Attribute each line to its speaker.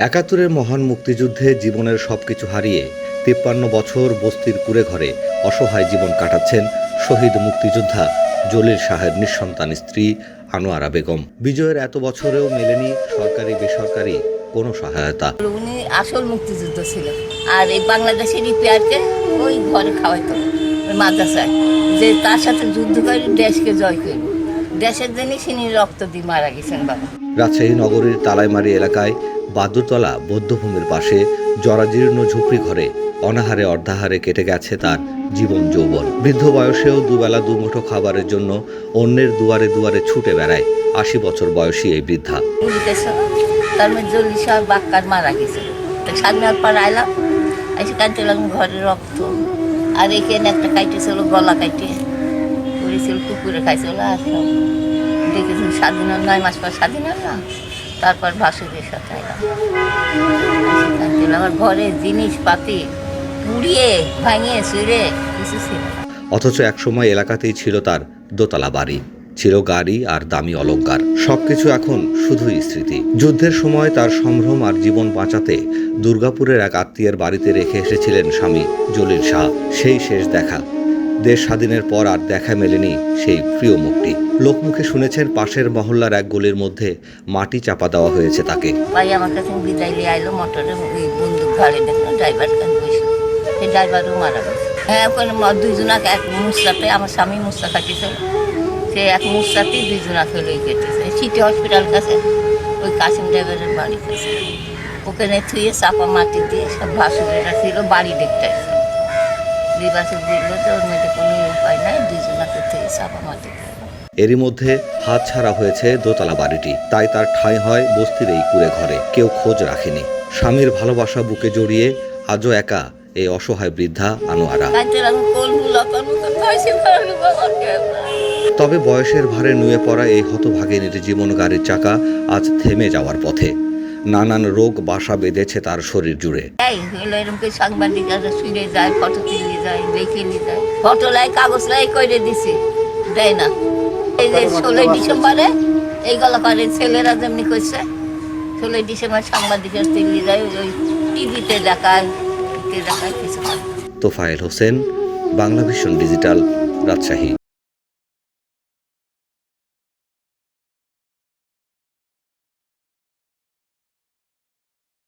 Speaker 1: একাত্তরের মহান মুক্তিযুদ্ধে জীবনের সবকিছু হারিয়ে ৫৩ বছর বস্তির কুঁড়ে ঘরে অসহায় জীবন কাটাচ্ছেন শহীদ মুক্তিযোদ্ধা জলিল শাহের নিঃসন্তান স্ত্রী আনোয়ারা বেগম। বিজয়ের এত বছরেও মেলেনি সরকারি বেসরকারি কোনো সহায়তা।
Speaker 2: উনি আসল মুক্তিযুদ্ধ ছিল, আর এই বাংলাদেশের রিপেয়ারকে ওই ঘরে খাওয়াইতো মাদ্রাসায়, যে তার সাথে যুদ্ধ করে দেশকে জয় করব। দেশের জন্যই তিনি রক্ত দিয়ে মারা গেছেন বাবা।
Speaker 1: রাজশাহী নগরীর তালাইমারি এলাকায় বাদুরতলা বৌদ্ধভূমির পাশে জরাজীর্ণ ঝুপড়ি ঘরে অনাহারে অর্ধাহারে কেটে গেছে তার জীবন যৌবন। বৃদ্ধ বয়সেও দুবেলা দুমুঠো খাবারের জন্য অন্যের দুয়ারে দুয়ারে ছুটে বেড়ায় ৮০ বছর বয়সী এই বৃদ্ধা।
Speaker 2: তার মধ্যে জল্লি সাহেব বাক্কার মারা গেছে। স্বাধীনতার পর আইলাম, এসে কাটতে লাগলাম ঘরে রক্ত, আর এখানে একটা কাইটেছিল গলা কাইটে করেছিল, কুকুরে খাইছিল। আসলাম দেখেছিল স্বাধীনতা ৯ মাস পর স্বাধীনতা না, তারপর ভাসুরের সাথে আইলাম। আমার ঘরে জিনিসপাতি পুড়িয়ে ভাঙিয়ে ছুঁড়ে কিছু ছিল।
Speaker 1: অথচ একসময় এলাকাতেই ছিল তার দোতলা বাড়ি, ছিল গাড়ি আর দামি অলংকার। সবকিছু এখন শুধুই স্মৃতি। যুদ্ধের সময় তার সম্ভ্রম আর জীবন বাঁচাতে দুর্গাপুরের এক আত্মীয়ের বাড়িতে রেখে এসেছিলেন স্বামী জলিল শাহ। সেই শেষ দেখা। দেশ স্বাধীনের পর আর দেখা মেলেনি সেই প্রিয় মুখটি। লোকমুখে শুনেছেন পাশের মহল্লার এক গলির মধ্যে মাটি চাপা দেওয়া হয়েছে তাকে।
Speaker 2: ভাই আমার কাছে বিদায় নিয়ে আইলো, মোটরে বন্দুক ঘাড়ে দেখলো, ড্রাইভার কাছে বসলো, সেই ড্রাইভারও মারা গেছে। হ্যাঁ, ওখানে দুইজনাকে এক মুসাতে, আমার স্বামী মুসা থাকিছিল, সে এক মুসাতেই দুইজনাকে লই কেটেছে সিটি হসপিটাল কাছে, ওই কাসিম ড্রাইভারের বাড়ি কাছে। ওখানে থুয়ে চাপা মাটি দিয়ে সব ভাসুরেরা ছিল, বাড়ি দেখতে আসছে। দুই বছর দিল তো ওর মধ্যে কোনো উপায় নাই, দুইজনাকে থুয়ে চাপা মাটি।
Speaker 1: এরই মধ্যে হাত ছাড়া হয়েছে দোতলা বাড়িটি, তাই তার ঠাঁই হয় বস্তির এই কুঁড়ে ঘরে। কেউ খোঁজ রাখেনি। স্বামীর ভালোবাসা বুকে জড়িয়ে আজও একা এই অসহায় বৃদ্ধা আনোয়ারা। তবে বয়সের ভারে নুয়ে পড়া এই হতভাগিনীর জীবন গাড়ির চাকা আজ থেমে যাওয়ার পথে। নানান রোগ বাসা বেঁধেছে তার শরীর জুড়ে।
Speaker 2: সাংবাদিকরা শুনে যায়, ফটো তুলে যায়, দেখে নিয়ে যায়, ফটো লাই কাগজ লাই করে দিছি, দেয় না। এই যে 16 ডিসেম্বরে এই গলাপারে ছেলেরা যেমনি করছে, 16 ডিসেম্বর সাংবাদিকরা তুলে যায়, ওই টিভিতে দেখায় কিছু।
Speaker 1: Tofail Hossain, Bangla vision digital, Rajshahi.